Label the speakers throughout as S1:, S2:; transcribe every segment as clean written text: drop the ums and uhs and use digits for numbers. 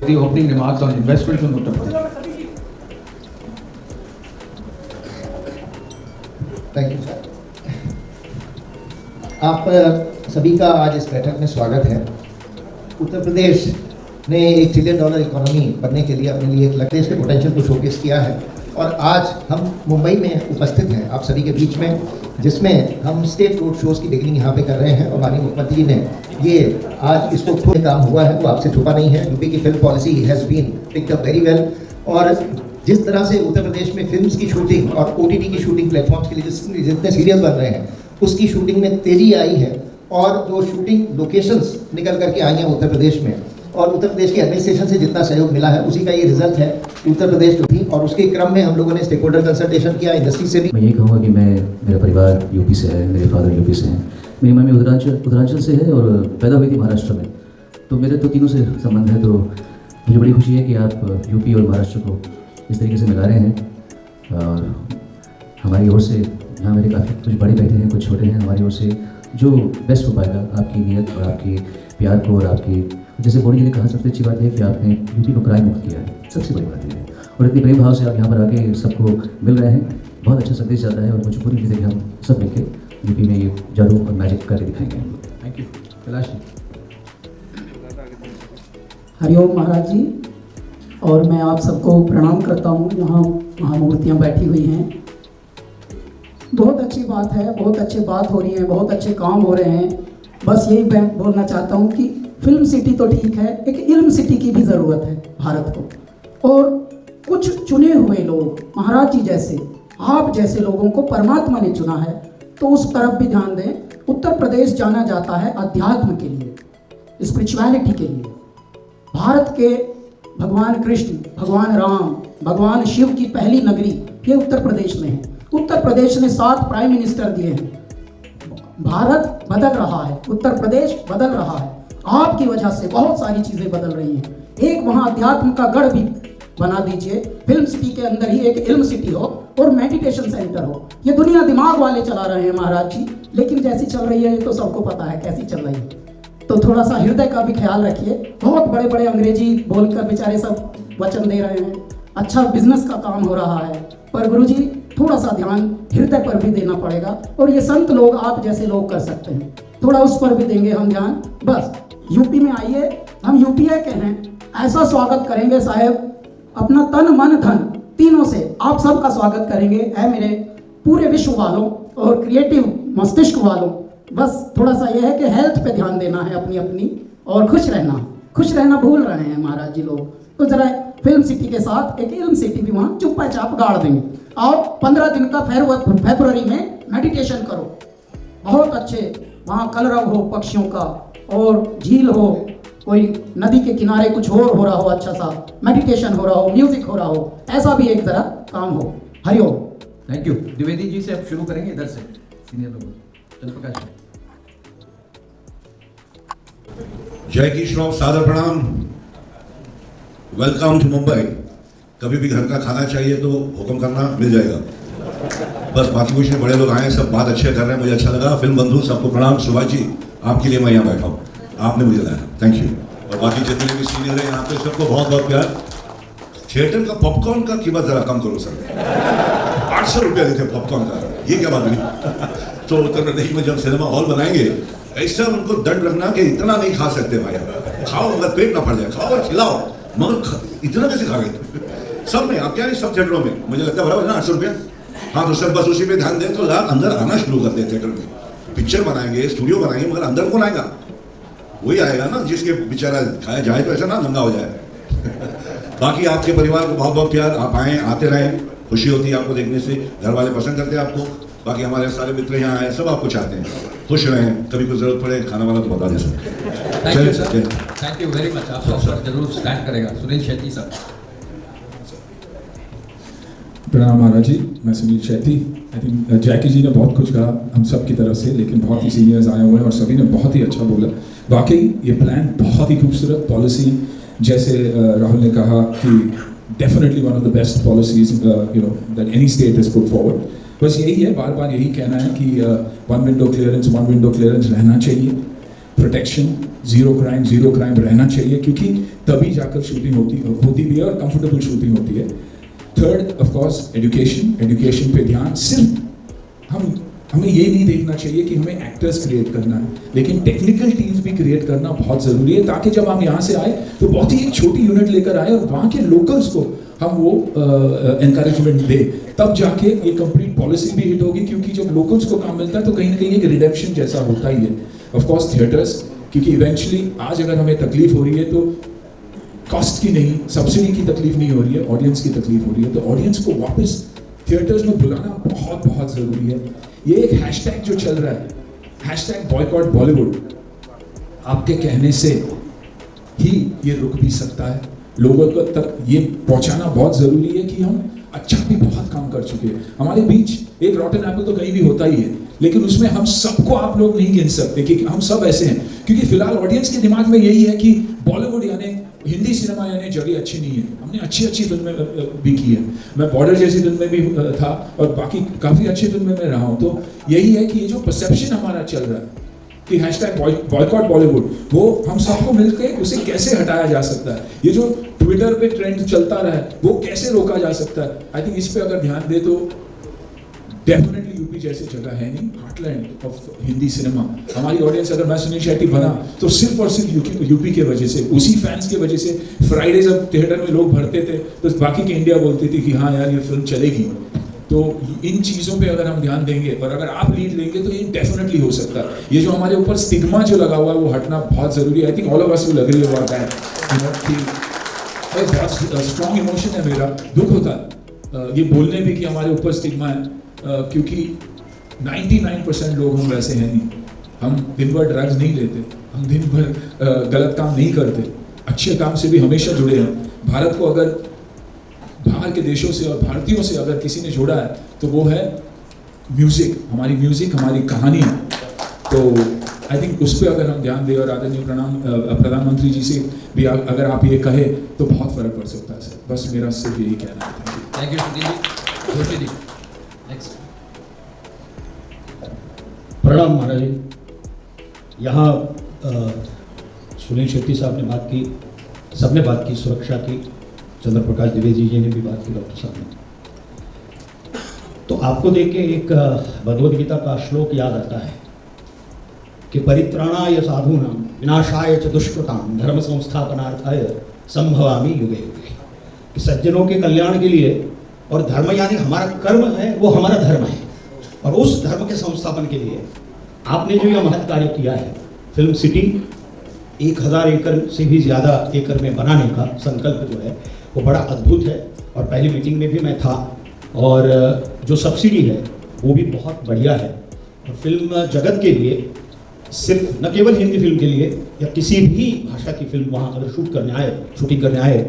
S1: The opening remarks on investments in Uttar Pradesh.
S2: Thank you sir. आप सभी का आज इस बैठक में स्वागत है। उत्तर प्रदेश ने $1 ट्रिलियन इकोनॉमी बनने के लिए अपने लिए एक लक्ष्य के पोटेंशियल को शोकेस किया है और आज हम मुंबई में उपस्थित हैं आप सभी के बीच में, जिसमें हम स्टेट रोड शोज़ की बिगिनिंग यहाँ पे कर रहे हैं और माननीय मुख्यमंत्री ने ये आज इसको खुद काम हुआ है वो आपसे छुपा नहीं है। यूपी की film policy has been picked up very well और जिस तरह से उत्तर प्रदेश में फिल्म्स की शूटिंग और OTT की शूटिंग प्लेटफॉर्म्स के लिए जितने सीरियल बन रहे हैं उसकी शूटिंग में तेज़ी आई है और जो शूटिंग लोकेशंस निकल करके आई हैं उत्तर प्रदेश में और उत्तर प्रदेश के एडमिनिस्ट्रेशन से जितना सहयोग मिला है उसी का ये रिजल्ट है कि उत्तर प्रदेश जो थी और उसके क्रम में हम लोगों ने स्टेक होल्डर कंसल्टेशन किया इंडस्ट्री से भी।
S3: मैं यही कहूँगा कि मेरा परिवार यूपी से है, मेरे फादर यूपी से हैं, मेरी मम्मी उत्तरांचल से है और पैदा हुई थी महाराष्ट्र में, तो मेरे तो तीनों से संबंध है। तो मुझे बड़ी खुशी है कि आप यूपी और महाराष्ट्र को इस तरीके से मिला रहे हैं और हमारी ओर से यहाँ मेरे काफ़ी कुछ बड़े बैठे हैं, कुछ छोटे हैं, हमारी ओर से जो बेस्ट हो पाएगा आपकी नीयत और आपकी प्यार को और आपकी, जैसे मोदी जी ने कहा सबसे अच्छी बात है कि आपने यूपी को क्राइम मुक्त किया है, सबसे बड़ी बात है। और इतनी प्रेम भाव से आप यहाँ पर आके सबको मिल रहे हैं, बहुत अच्छा संदेश जाता है और मुझे पूरी उम्मीद है कि हम सब मिलकर यूपी में ये जादू और मैजिक करके दिखाएंगे।
S1: Thank you. कैलाश जी।
S4: हरिओम महाराज जी, और मैं आप सबको प्रणाम करता हूँ। यहाँ महामूर्तियाँ बैठी हुई हैं, बहुत अच्छी बात है, बहुत अच्छी बात हो रही है, बहुत अच्छे काम हो रहे हैं। बस यही मैं बोलना चाहता हूँ कि फिल्म सिटी तो ठीक है, एक इल्म सिटी की भी ज़रूरत है भारत को। और कुछ चुने हुए लोग, महाराज जी जैसे, आप जैसे लोगों को परमात्मा ने चुना है, तो उस तरफ भी ध्यान दें। उत्तर प्रदेश जाना जाता है अध्यात्म के लिए, स्पिरिचुअलिटी के लिए। भारत के भगवान कृष्ण, भगवान राम, भगवान शिव की पहली नगरी ये उत्तर प्रदेश में है। उत्तर प्रदेश ने 7 प्राइम मिनिस्टर दिए हैं। भारत बदल रहा है, उत्तर प्रदेश बदल रहा है, आपकी वजह से बहुत सारी चीज़ें बदल रही हैं। एक वहाँ अध्यात्म का गढ़ भी बना दीजिए, फिल्म सिटी के अंदर ही एक इल्म सिटी हो और मेडिटेशन सेंटर हो। ये दुनिया दिमाग वाले चला रहे हैं महाराज जी, लेकिन जैसी चल रही है ये तो सबको पता है कैसी चल रही है। तो थोड़ा सा हृदय का भी ख्याल रखिए। बहुत बड़े बड़े अंग्रेजी बोलकर बेचारे सब वचन दे रहे हैं, अच्छा बिजनेस का काम हो रहा है, पर गुरुजी थोड़ा सा ध्यान हृदय पर भी देना पड़ेगा और ये संत लोग आप जैसे लोग कर सकते हैं, थोड़ा उस पर भी देंगे हम ध्यान। बस यूपी में आइए, हम यूपीए के हैं, ऐसा स्वागत करेंगे साहेब, अपना तन मन धन तीनों से आप सबका स्वागत करेंगे। है मेरे पूरे विश्व वालों और क्रिएटिव मस्तिष्क वालों, बस थोड़ा सा यह है कि हेल्थ पे ध्यान देना है अपनी अपनी और खुश रहना भूल रहे हैं महाराज जी लोग। तो जरा फिल्म सिटी के साथ एक इल्म सिटी भी वहाँ चुप्पा चाप गाड़ देंगे और 15 दिन का फरवरी में मेडिटेशन करो। बहुत अच्छे वहाँ कलरव हो पक्षियों का और झील हो, कोई नदी के किनारे कुछ और हो रहा हो, अच्छा सा मेडिटेशन हो रहा हो, म्यूजिक हो रहा हो, ऐसा भी एक तरह काम हो। हरिओम।
S1: Thank you. द्विवेदी जी से अब शुरू करेंगे, इधर से सीनियर लोग। चंद्रप्रकाश जी।
S5: जय किशोर, सादर प्रणाम, वेलकम टू मुंबई। कभी भी घर का खाना चाहिए तो हुक्म करना, मिल जाएगा। बस बाकी कुछ नहीं, बड़े लोग आए, सब बात अच्छे कर रहे हैं, मुझे अच्छा लगा। फिल्म बंधु सबको प्रणाम। सुभाष जी आपके लिए मैं यहाँ बैठा हूँ, आपने मुझे लाया, थैंक यू। और बाकी जितने भी सीनियर हैं यहाँ पे सबको बहुत बहुत प्यार। थिएटर का पॉपकॉर्न का कीमत जरा कम करो सर, 800 रुपया देते पॉपकॉर्न का, ये क्या बात हुई? तो उत्तर प्रदेश में जब सिनेमा हॉल बनाएंगे ऐसा उनको दंड रखना कि इतना नहीं खा सकते भाई, खाओ अगर पेट ना फट जाए, खाओ और खिलाओ, मगर इतना कैसे खा गए सब में? आप क्या नहीं, सब थिएटरों में मुझे लगता है बराबर ना 800 रुपया। हाँ तो सर बस उसी पे ध्यान दें तो लोग अंदर आना शुरू कर दें। थिएटर में पिक्चर बनाएंगे, स्टूडियो बनाएंगे, मगर अंदर कौन आएगा? वही आएगा ना जिसके बेचारा खाया जाए तो ऐसा ना नंगा हो जाए। बाकी आपके परिवार को बहुत बहुत प्यार, आप आए, आते रहें, खुशी होती है आपको देखने से, घर वाले पसंद करते हैं आपको। बाकी हमारे सारे मित्र यहाँ आए, सब आपको चाहते हैं, खुश रहें, कभी कुछ जरूरत पड़े खाना वाला तो बता दें sir.
S1: Thank you sir, thank you very much. आप सब जरूर स्टैंड करेगा। सुनील शेट्टी सर।
S6: प्रणाम महाराज जी, मैं सुनील शेट्टी। आई थिंक जैकी जी ने बहुत कुछ कहा हम सब की तरफ से, लेकिन बहुत ही सीनियर्स आए हुए हैं और सभी ने बहुत ही अच्छा बोला। वाकई ये प्लान बहुत ही खूबसूरत, पॉलिसी जैसे राहुल ने कहा कि definitely one of the best policies that any state has put forward. बस यही है, बार बार यही कहना है कि वन विंडो क्लियरेंस रहना चाहिए। प्रोटेक्शन, जीरो क्राइम रहना चाहिए, क्योंकि तभी जाकर शूटिंग होती भी है और कंफर्टेबल शूटिंग होती है। थर्ड ऑफ कोर्स एजुकेशन पे ध्यान। सिर्फ हमें ये नहीं देखना चाहिए कि हमें एक्टर्स क्रिएट करना है, लेकिन टेक्निकल टीम्स भी क्रिएट करना बहुत ज़रूरी है, ताकि जब हम यहाँ से आए तो बहुत ही एक छोटी यूनिट लेकर आए और वहाँ के लोकल्स को हम वो एनकरेजमेंट दे, तब जाके ये कंप्लीट पॉलिसी भी हिट होगी। क्योंकि जब लोकल्स को काम मिलता है तो कहीं ना कहीं एक रिडेम्पशन जैसा होता ही है। ऑफ कोर्स थिएटर्स, क्योंकि इवेंचुअली आज अगर हमें तकलीफ हो रही है तो कॉस्ट की नहीं, सब्सिडी की तकलीफ नहीं हो रही है, ऑडियंस की तकलीफ हो रही है। तो ऑडियंस को वापस थिएटर्स में बुलाना बहुत बहुत ज़रूरी है। ये एक हैशटैग जो चल रहा है, हैशटैग बॉयकॉट बॉलीवुड, आपके कहने से ही ये रुक भी सकता है। लोगों तक ये पहुंचाना बहुत ज़रूरी है कि हम अच्छा भी बहुत काम कर चुके हैं। हमारे बीच एक रॉटन एप्पल तो कहीं भी होता ही है, लेकिन उसमें हम सबको आप लोग नहीं गिन सकते कि हम सब ऐसे हैं। क्योंकि फिलहाल ऑडियंस के दिमाग में यही है कि बॉलीवुड यानी हिंदी सिनेमा यानी जगह अच्छी नहीं है। हमने अच्छी फिल्में भी की है, मैं बॉर्डर जैसी फिल्म में भी था और बाकी काफ़ी अच्छी फिल्में में रहा हूँ। तो यही है कि ये जो परसेप्शन हमारा चल रहा है कि हैशटैग बॉयकॉट बॉलीवुड, वो हम सबको मिलकर उसे कैसे हटाया जा सकता है। ये जो ट्विटर पे ट्रेंड चलता रहा है वो कैसे रोका जा सकता है। आई थिंक इस पे अगर ध्यान दे तो डेफिनेटली यूपी जैसी जगह है नहीं, हार्टलैंड ऑफ हिंदी सिनेमा। हमारी ऑडियंस, अगर मैं सुनील शेट्टी बना तो सिर्फ और सिर्फ यूपी के वजह से, उसी फैंस के वजह से। फ्राइडे जब थिएटर में लोग भरते थे तो बाकी की इंडिया बोलती थी कि हाँ यार ये फिल्म चलेगी। तो इन चीज़ों पे अगर हम ध्यान देंगे और अगर आप लीड लेंगे तो ये डेफिनेटली हो सकता है। ये जो हमारे ऊपर स्टिग्मा जो लगा हुआ है वो हटना बहुत ज़रूरी है। I think all of us will agree about that. बहुत स्ट्रॉन्ग इमोशन है मेरा, दुख होता है ये बोलने भी कि हमारे ऊपर स्टिग्मा है, क्योंकि 99% लोग हम वैसे हैं नहीं। हम दिन भर ड्रग्स नहीं लेते, हम दिन भर गलत काम नहीं करते, अच्छे काम से भी हमेशा जुड़े हैं। भारत को अगर बाहर के देशों से और भारतीयों से अगर किसी ने जोड़ा है तो वो है म्यूज़िक, हमारी कहानी। तो आई थिंक उस पर अगर हम ध्यान दें और आदरणीय प्रधानमंत्री जी से भी अगर आप ये कहे तो बहुत फ़र्क पड़ सकता है सर। बस मेरा सिर्फ यही कहना है।
S1: Thank you Sunil ji. Joshi ji next.
S7: प्रणाम महाराज जी। यहाँ सुनील शेट्टी साहब ने बात की, सबने बात की सुरक्षा की, चंद्र प्रकाश द्विवेदी जी ने भी बात की, डॉक्टर साहब ने। तो आपको देख के एक भगवद गीता का श्लोक याद आता है कि परित्राणाय साधूनां विनाशाय च दुष्कृतां धर्म संस्थापनार्थाय संभवामि युगे युगे। कि सज्जनों के कल्याण के लिए, और धर्म यानी हमारा कर्म है, वो हमारा धर्म है, और उस धर्म के संस्थापन के लिए आपने जो यह महत् कार्य किया है, फिल्म सिटी 1000 एकड़ से भी ज़्यादा एकड़ में बनाने का संकल्प जो है वो बड़ा अद्भुत है। और पहली मीटिंग में भी मैं था, और जो सब्सिडी है वो भी बहुत बढ़िया है। और फिल्म जगत के लिए, सिर्फ न केवल हिंदी फिल्म के लिए या किसी भी भाषा की फिल्म वहाँ अगर शूटिंग करने आए,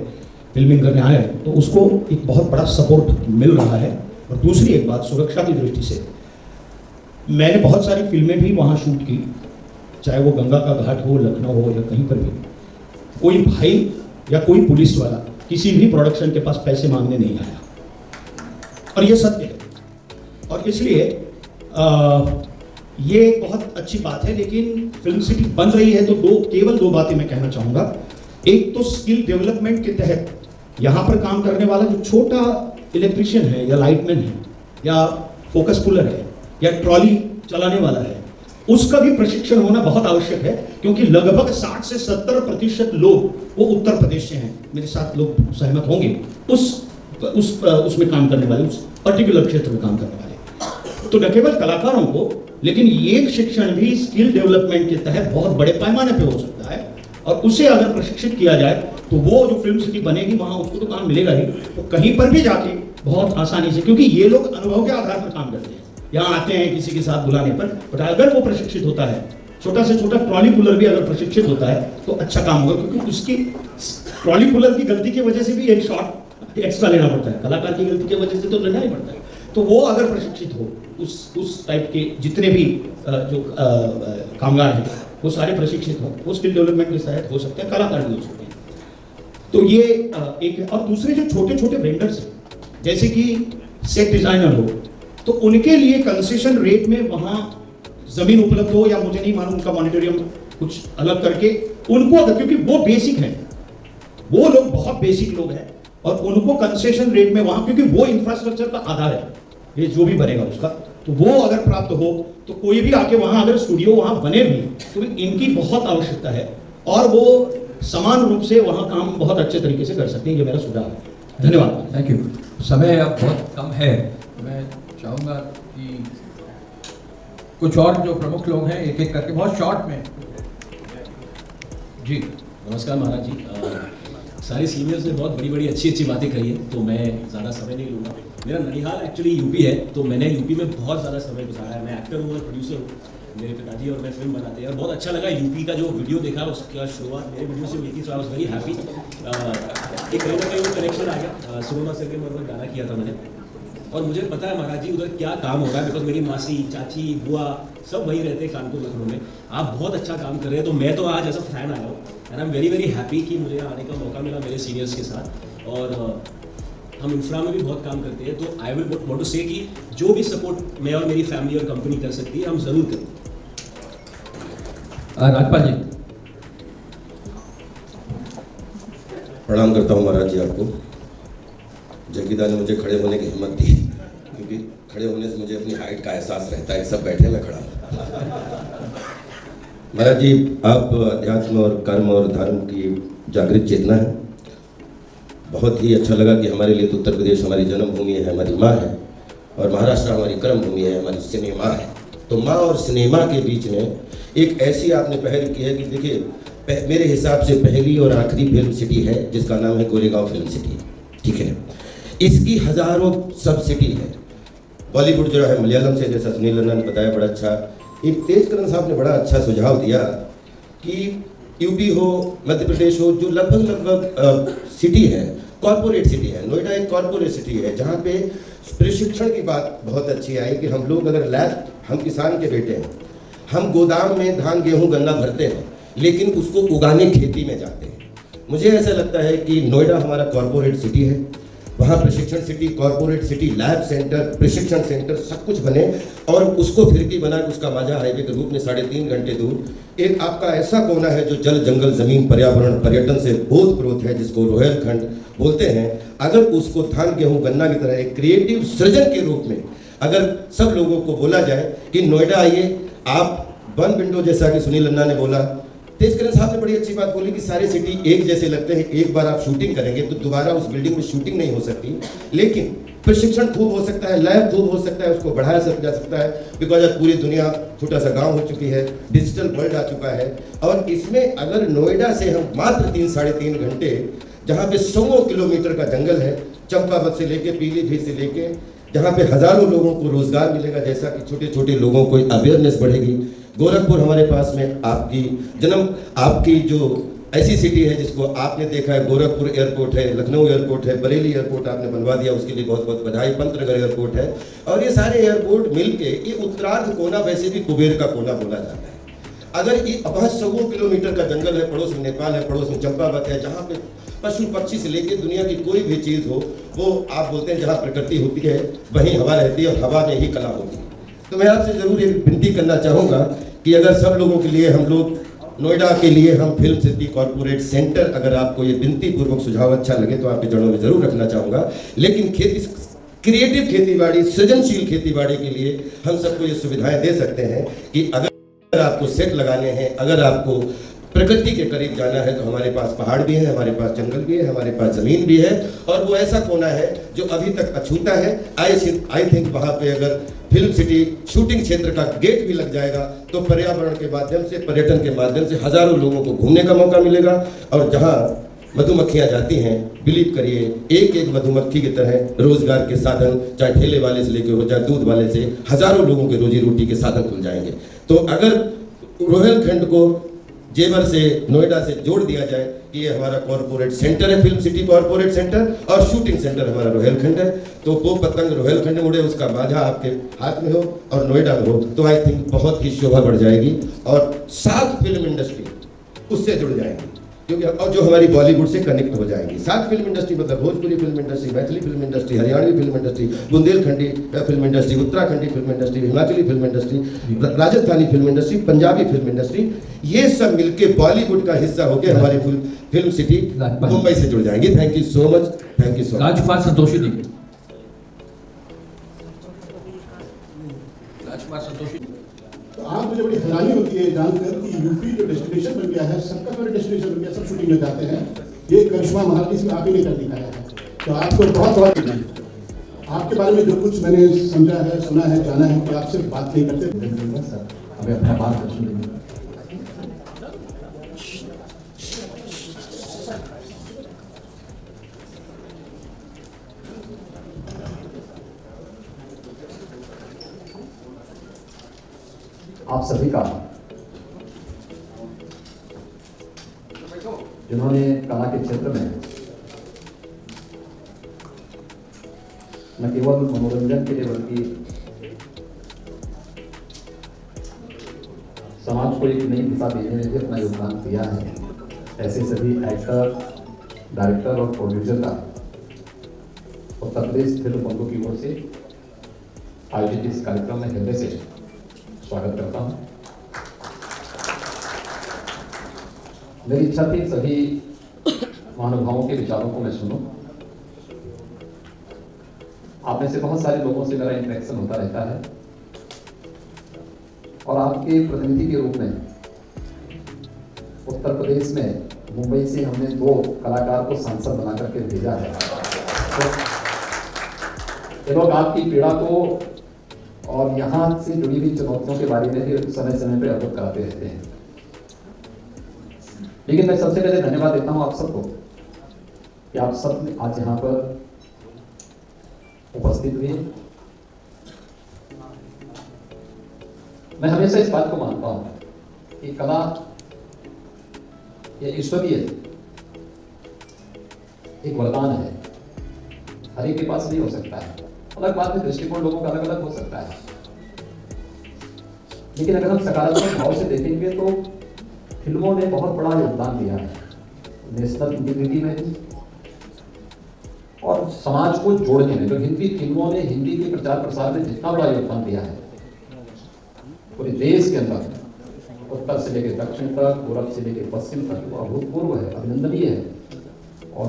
S7: फिल्मिंग करने आए, तो उसको एक बहुत बड़ा सपोर्ट मिल रहा है। और दूसरी एक बात, सुरक्षा की दृष्टि से मैंने बहुत सारी फिल्में भी वहाँ शूट की, चाहे वो गंगा का घाट हो, लखनऊ हो, या कहीं पर भी। कोई भाई या कोई पुलिस वाला किसी भी प्रोडक्शन के पास पैसे मांगने नहीं आया, और ये सत्य है। और इसलिए ये एक बहुत अच्छी बात है। लेकिन फिल्म सिटी बन रही है तो केवल दो बातें मैं कहना चाहूँगा। एक तो स्किल डेवलपमेंट के तहत यहाँ पर काम करने वाला जो छोटा इलेक्ट्रिशियन है, या लाइटमैन है, या फोकस पुलर है, या ट्रॉली चलाने वाला है, उसका भी प्रशिक्षण होना बहुत आवश्यक है। क्योंकि लगभग 60 से 70% लोग वो उत्तर प्रदेश से हैं, मेरे साथ लोग सहमत होंगे, उसमें काम करने वाले, उस पर्टिकुलर क्षेत्र में काम करने वाले। तो न केवल कलाकारों को, लेकिन ये शिक्षण भी स्किल डेवलपमेंट के तहत बहुत बड़े पैमाने पे हो सकता है। और उसे अगर प्रशिक्षित किया जाए तो वो जो फिल्म सिटी बनेगी वहाँ उसको तो काम मिलेगा ही, तो कहीं पर भी जाके बहुत आसानी से, क्योंकि ये लोग अनुभव के आधार पर काम करते हैं, यहाँ आते हैं किसी के साथ बुलाने पर। बट अगर वो प्रशिक्षित होता है, छोटा से छोटा ट्रॉली पुलर भी अगर प्रशिक्षित होता है तो अच्छा काम होगा। क्योंकि उसकी ट्रॉली पुलर की गलती की वजह से भी एक शॉट एक्स्ट्रा लेना पड़ता है, कलाकार की गलती की वजह से तो लेना ही पड़ता है। तो वो अगर प्रशिक्षित हो, उस टाइप के जितने भी जो कामगार हैं वो सारे प्रशिक्षित हो, वो स्किल डेवलपमेंट के तहत हो सकते हैं, कलाकार भी हो सकते हैं। तो ये एक है। और दूसरे जो छोटे छोटे वेंडर्स हैं, जैसे कि सेट डिजाइनर हो, तो उनके लिए कंसेशन रेट में वहाँ ज़मीन उपलब्ध हो, या मुझे नहीं मालूम उनका मॉनिटोरियम कुछ अलग करके उनको, क्योंकि वो बेसिक है, वो लोग बहुत बेसिक लोग हैं और उनको कंसेशन रेट में वहां, क्योंकि वो इंफ्रास्ट्रक्चर का आधार है ये जो भी बनेगा उसका, तो वो अगर प्राप्त हो तो कोई भी आके वहां अगर स्टूडियो वहां बने भी तो इनकी बहुत आवश्यकता है और वो समान रूप से वहां काम बहुत अच्छे तरीके से कर सकते हैं। ये मेरा सुझाव है। धन्यवाद।
S1: Thank you. समय अब बहुत कम है, मैं चाहूँगा कि कुछ और जो प्रमुख लोग हैं एक एक करके बहुत शॉर्ट में। जी
S8: नमस्कार महाराज जी। सारे सीनियर्स ने बहुत बड़ी बड़ी अच्छी अच्छी बातें कही है, तो मैं ज़्यादा समय नहीं लूँगा। मेरा ननिहाल एक्चुअली यूपी है, तो मैंने यूपी में बहुत ज़्यादा समय गुजारा है। मैं एक्टर हूँ और प्रोड्यूसर हूँ। मेरे पिताजी और मैं फिल्म बनाते हैं और बहुत अच्छा लगा यूपी का जो वीडियो देखा, उसका शुरुआत मेरे वीडियो से हुई थी, सो आई वाज वेरी हैप्पी। एक कहीं ना कहीं वो कनेक्शन आ गया। सुरमा सर के मतलब गाना किया था मैंने, और मुझे पता है महाराज जी उधर क्या काम हो रहा है, बिकॉज मेरी मासी, चाची, बुआ सब वहीं रहते हैं कानपुर लखनऊ में। आप बहुत अच्छा काम कर रहे हैं, तो मैं तो आज ऐसा फैन आया हूँ and I am very very happy कि मुझे आने का मौका मिला मेरे सीनियर्स के साथ। और हम इंफ्रा में भी बहुत काम करते हैं, तो आई विल वांट टू से कि जो भी सपोर्ट मैं और मेरी फैमिली और कंपनी कर सकती है हम ज़रूर करें।
S1: राजपाल जी।
S9: प्रणाम करता हूँ महाराज जी आपको। जगीदा ने मुझे खड़े होने की हिम्मत दी, क्योंकि खड़े होने से मुझे अपनी हाइट का एहसास रहता है। सब बैठे मैं खड़ा हूँ। महाराज जी, आप अध्यात्म और कर्म और धर्म की जागृत चेतना है। बहुत ही अच्छा लगा कि हमारे लिए तो उत्तर प्रदेश हमारी जन्मभूमि है, हमारी माँ है, और महाराष्ट्र हमारी कर्म भूमि है, हमारी सिनेमा है। तो माँ और सिनेमा के बीच में एक ऐसी आपने पहल की है कि देखिए, मेरे हिसाब से पहली और आखिरी फिल्म सिटी है जिसका नाम है गोरेगांव फिल्म सिटी। ठीक है, इसकी हजारों सब सिटी है। बॉलीवुड जो है मलयालम से, जैसा सुनील रन्ना ने बताया बड़ा अच्छा, एक तेजकरण साहब ने बड़ा अच्छा सुझाव दिया कि यूपी हो, मध्य प्रदेश हो, जो लगभग सिटी है, कॉरपोरेट सिटी है। नोएडा एक कॉरपोरेट सिटी है जहाँ पे प्रशिक्षण की बात बहुत अच्छी आई कि हम लोग अगर लैब, हम किसान के बेटे हैं, हम गोदाम में धान गेहूँ गन्ना भरते हैं, लेकिन उसको उगाने खेती में जाते हैं। मुझे ऐसा लगता है कि नोएडा हमारा कॉरपोरेट सिटी है, वहाँ प्रशिक्षण city, corporate city, lab centre, प्रशिक्षण सेंटर सब कुछ बने, और उसको फिर भी बना के उसका माझा हाईवे के रूप में 3.5 घंटे दूर एक आपका ऐसा कोना है जो जल, जंगल, जमीन, पर्यावरण, पर्यटन से ओतप्रोत है, जिसको रोहेलखंड बोलते हैं। अगर उसको धान गेहूँ गन्ना की तरह एक क्रिएटिव सृजन के रूप में अगर सब लोगों को बोला जाए कि नोएडा आइए, आप वन विंडो, जैसा कि सुनील रन्ना ने बोला, तेजकरण साहब ने बड़ी अच्छी बात बोली कि सारे सिटी एक जैसे लगते हैं। एक बार आप शूटिंग करेंगे तो दोबारा उस बिल्डिंग में शूटिंग नहीं हो सकती, लेकिन प्रशिक्षण खूब हो सकता है, लैब खूब हो सकता है, उसको बढ़ाया जा सकता है। बिकॉज आज पूरी दुनिया छोटा सा गांव हो चुकी है, डिजिटल वर्ल्ड आ चुका है, और इसमें अगर नोएडा से हम मात्र 3-3.5 घंटे, जहाँ पे 100 किलोमीटर का जंगल है, चंपावत से लेके पीलीभीत से लेके, जहाँ पे हजारों लोगों को रोजगार मिलेगा, जैसा कि छोटे छोटे लोगों को अवेयरनेस बढ़ेगी। गोरखपुर हमारे पास में आपकी जो ऐसी सिटी है जिसको आपने देखा है, गोरखपुर एयरपोर्ट है, लखनऊ एयरपोर्ट है, बरेली एयरपोर्ट आपने बनवा दिया, उसके लिए बहुत बहुत बधाई। पंतनगर एयरपोर्ट है, और ये सारे एयरपोर्ट मिलके ये उत्तरार्ध कोना, वैसे भी कुबेर का कोना बोला जाता है। अगर ये वहाँ 100 किलोमीटर का जंगल है, पड़ोस में नेपाल है, पड़ोस में चंपावत है, जहाँ पे पशु पक्षी से लेके दुनिया की कोई भी चीज़ हो, वो आप बोलते हैं जहाँ प्रकृति होती है वहीं हवा रहती है, और हवा में ही कला होती है। तो मैं आपसे ज़रूर एक विनती करना चाहूँगा कि अगर सब लोगों के लिए, हम लोग नोएडा के लिए हम फिल्म सिटी कॉरपोरेट सेंटर, अगर आपको ये विनती पूर्वक सुझाव अच्छा लगे तो आपके जड़ों में ज़रूर रखना चाहूँगा। लेकिन क्रिएटिव खेतीबाड़ी, सृजनशील खेतीबाड़ी के लिए हम सबको ये सुविधाएं दे सकते हैं कि अगर आपको सेट लगाने हैं, अगर आपको प्रकृति के करीब जाना है, तो हमारे पास पहाड़ भी है, हमारे पास जंगल भी है, हमारे पास ज़मीन भी है, और वो ऐसा कोना है जो अभी तक अछूता है। आई थिंक वहाँ पे अगर फिल्म सिटी शूटिंग क्षेत्र का गेट भी लग जाएगा तो पर्यावरण के माध्यम से, पर्यटन के माध्यम से हजारों लोगों को घूमने का मौका मिलेगा। और जहाँ मधुमक्खियाँ जाती हैं, बिलीव करिए, एक एक मधुमक्खी की तरह रोजगार के साधन, चाहे ठेले वाले से लेकर हो, चाहे दूध वाले से, हजारों लोगों के रोजी रोटी के साधन खुल जाएंगे। तो अगर रोहेलखंड को जेवर से, नोएडा से जोड़ दिया जाए कि ये हमारा कॉरपोरेट सेंटर है, फिल्म सिटी कॉरपोरेट सेंटर, और शूटिंग सेंटर हमारा रोहेलखंड है, तो वो पतंग रोहेलखंड में उड़े, उसका माझा आपके हाथ में हो और नोएडा में हो, तो आई थिंक बहुत ही शोभा बढ़ जाएगी और 7 फिल्म इंडस्ट्री उससे जुड़ जाएंगी। क्योंकि और जो हमारी बॉलीवुड से कनेक्ट हो जाएंगी। साथ फिल्म इंडस्ट्री मतलब Bhojpuri film industry, Maithili film industry, Haryanvi film industry, Bundelkhandi film industry, Uttarakhandi film industry, Himachali film industry, Rajasthani film industry, Punjabi film industry, ये सब मिलके बॉलीवुड का हिस्सा होकर हमारी फिल्म सिटी मुंबई से जुड़ जाएंगी। Thank you so much, thank you so much.
S1: Rajkumar Santoshi ji. Rajkumar Santoshi.
S10: तो आज मुझे बड़ी हैरानी होती है जानकर कि यूपी जो डेस्टिनेशन बन गया है, सबका फेवरेट डेस्टिनेशन बन गया, सब शूटिंग में जाते हैं। ये करिश्मा महाराज से आप ही ने कर दिखाया है, तो आपको बहुत बहुत आपके बारे में जो कुछ मैंने समझा है, सुना है, जाना है कि आप सिर्फ बात नहीं करते।
S3: हमें अपना मार्गदर्शन देंगे। आप सभी का, जिन्होंने कला के क्षेत्र में न केवल मनोरंजन के लिए बल्कि समाज को एक नई दिशा देने में भी अपना योगदान दिया है, ऐसे सभी एक्टर, डायरेक्टर और प्रोड्यूसर का उत्तर प्रदेश फिल्म बंधु की ओर से आयोजित इस कार्यक्रम में हृदय से स्वागत करता हूं। मेरी इच्छा थी सभी महानुभावों के विचारों को मैं सुनूं। आप में से बहुत सारे लोगों से मेरा इंटरेक्शन होता रहता है और आपके प्रतिनिधि के रूप में उत्तर प्रदेश में मुंबई से हमने 2 कलाकार को सांसद बना करके भेजा है। तो ये लोग आपकी पीड़ा को और यहाँ से जुड़ी हुई चुनौतियों के बारे में भी समय समय पर अवगत कराते रहते हैं। लेकिन मैं सबसे पहले धन्यवाद देता हूँ आप सबको कि आप सब आज यहाँ पर उपस्थित हुए। मैं हमेशा इस बात को मानता हूँ कि कला ये ईश्वरीय एक वरदान है, हर एक के पास नहीं हो सकता है। अलग बात है, दृष्टिकोण लोगों का अलग अलग हो सकता है, लेकिन अगर हम सकारात्मक भाव से देखेंगे तो फिल्मों ने बहुत बड़ा योगदान दिया है नेशनल इंटीग्रिटी में भी और समाज को जोड़ने में। तो हिंदी फिल्मों ने हिंदी के प्रचार प्रसार में जितना बड़ा योगदान दिया है पूरे देश के अंदर, उत्तर से लेकर दक्षिण तक, पूर्व से लेकर पश्चिम तक, वो अभूतपूर्व है, अभिनंदनीय है और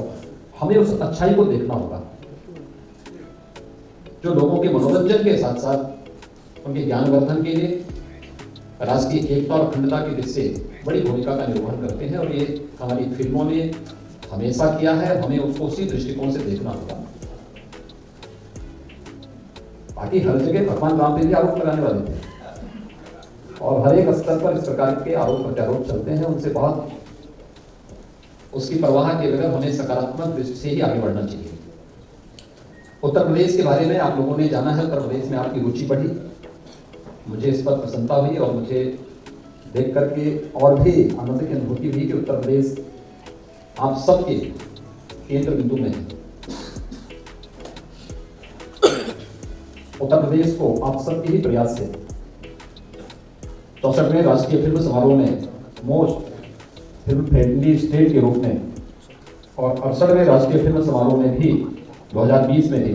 S3: हमें उस अच्छाई को देखना होगा जो लोगों के मनोरंजन के साथ साथ उनके ज्ञानवर्धन के लिए राष्ट्रीय एकता और अखंडता की दृष्टि से बड़ी भूमिका का निर्वहन करते हैं और ये हमारी फिल्मों ने हमेशा किया है। हमें उसको उसी दृष्टिकोण से देखना होगा। बाकी हर जगह भगवान राम पे भी आरोप लगाने वाले थे और हर एक स्तर पर इस प्रकार के आरोप प्रत्यारोप चलते हैं, उनसे बहुत उसकी परवाह के बगैर हमें सकारात्मक दृष्टि से ही आगे बढ़ना चाहिए। उत्तर प्रदेश के बारे में आप लोगों ने जाना है, उत्तर प्रदेश में आपकी रुचि बढ़ी, मुझे इस पर प्रसन्नता हुई और मुझे देख करके और भी आनंद की अनुभूति हुई कि उत्तर प्रदेश आप सबके केंद्र बिंदु में है। उत्तर प्रदेश को आप सबके ही प्रयास से 64वें राष्ट्रीय फिल्म समारोह में मोस्ट फिल्म फ्रेंडली स्टेट के रूप में और 68वें राष्ट्रीय फिल्म समारोह में भी 2020 में भी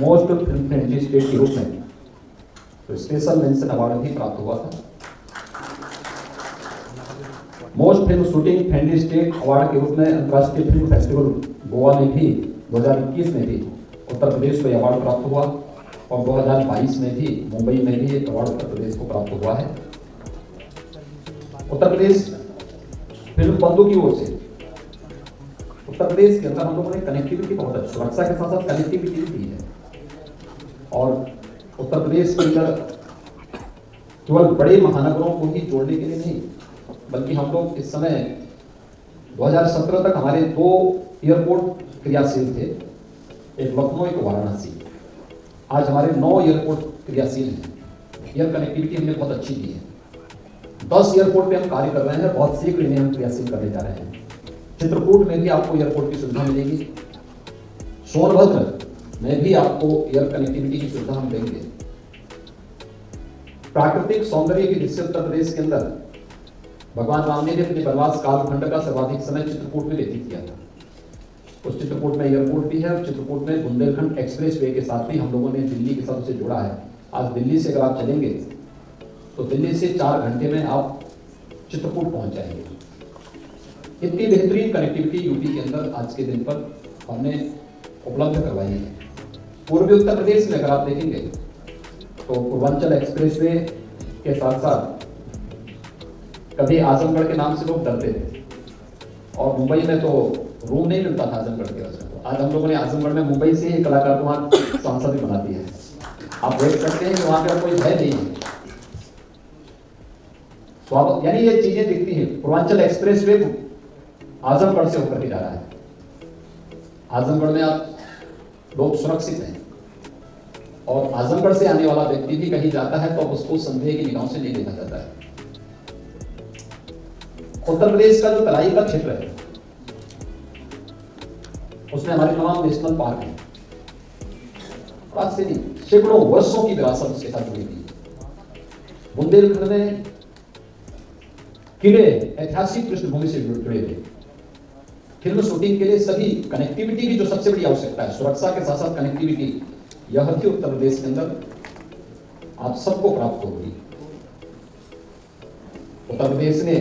S3: मोस्ट फिल्म फ्रेंडली स्टेट के रूप में तो स्पेशल मेंशन अवार्ड भी प्राप्त हुआ था। Most film shooting friendly state award के रूप में अंतर्राष्ट्रीय फिल्म फेस्टिवल गोवा में भी 2021 में भी उत्तर प्रदेश को अवार्ड प्राप्त हुआ और 2022 में भी मुंबई में भी एक अवार्ड उत्तर प्रदेश को प्राप्त हुआ है। उत्तर प्रदेश फिल्म बंधु की ओर से उत्तर प्रदेश के अंदर हम लोगों ने कनेक्टिविटी बहुत अच्छी, सुरक्षा के साथ साथ कनेक्टिविटी भी दी है और उत्तर प्रदेश के अंदर केवल बड़े महानगरों को ही जोड़ने के लिए नहीं बल्कि हम लोग इस समय 2017 तक हमारे 2 एयरपोर्ट क्रियाशील थे, एक लखनऊ एक वाराणसी। आज हमारे 9 एयरपोर्ट क्रियाशील हैं। एयर कनेक्टिविटी हमने बहुत अच्छी दी है। 10 एयरपोर्ट पे हम कार्य कर रहे हैं, बहुत शीघ्र इन्हें हम क्रियाशील करने जा रहे हैं। चित्रकूट में भी आपको एयरपोर्ट की सुविधा मिलेगी, सोनभद्र में भी आपको एयर कनेक्टिविटी की सुविधा हम देंगे। प्राकृतिक सौंदर्य की दृष्टि उत्तर प्रदेश के अंदर
S11: भगवान राम ने भी अपने वनवास कालखंड का सर्वाधिक समय चित्रकूट में व्यतीत किया था। उस चित्रकूट में एयरपोर्ट भी है और चित्रकूट में बुंदेलखंड एक्सप्रेस वे के साथ भी हम लोगों ने दिल्ली के साथ उसे जोड़ा है। आज दिल्ली से अगर आप चलेंगे तो दिल्ली से 4 घंटे में आप चित्रकूट पहुंच जाएंगे। इतनी बेहतरीन कनेक्टिविटी यूपी के अंदर आज के दिन पर हमने उपलब्ध करवाई है। पूर्वी उत्तर प्रदेश में अगर आप देखेंगे तो पूर्वांचल एक्सप्रेसवे के साथ साथ कभी आजमगढ़ के नाम से लोग डरते थे और मुंबई में तो रूम नहीं मिलता था आजमगढ़ के वजह से। आज हम लोगों ने आजमगढ़ में मुंबई से ही कलाकार को वहाँ सांसद भी बना दिया है। आप देख सकते हैं कि वहाँ पर कोई भय नहीं है। स्वागत यानी ये चीजें दिखती हैं। पूर्वांचल एक्सप्रेसवे आजमगढ़ से होकर के जा रहा है। आजमगढ़ में आप लोग सुरक्षित हैं और आजमगढ़ से आने वाला व्यक्ति भी कहीं जाता है तो उसको संदेह की निगाहों से नहीं देखा जाता है। उत्तर प्रदेश का जो तराई का क्षेत्र है उसमें हमारे तमाम नेशनल पार्क हैं। आज से नहीं, सैकड़ों वर्षों की विरासत उसके साथ जुड़ी थी। बुंदेलखंड में किले ऐतिहासिक पृष्ठभूमि से जुड़े थे। फिल्म शूटिंग के लिए सभी कनेक्टिविटी की जो सबसे बड़ी आवश्यकता है, सुरक्षा के साथ साथ कनेक्टिविटी, यह भी उत्तर प्रदेश के अंदर आप सबको प्राप्त होगी। उत्तर प्रदेश ने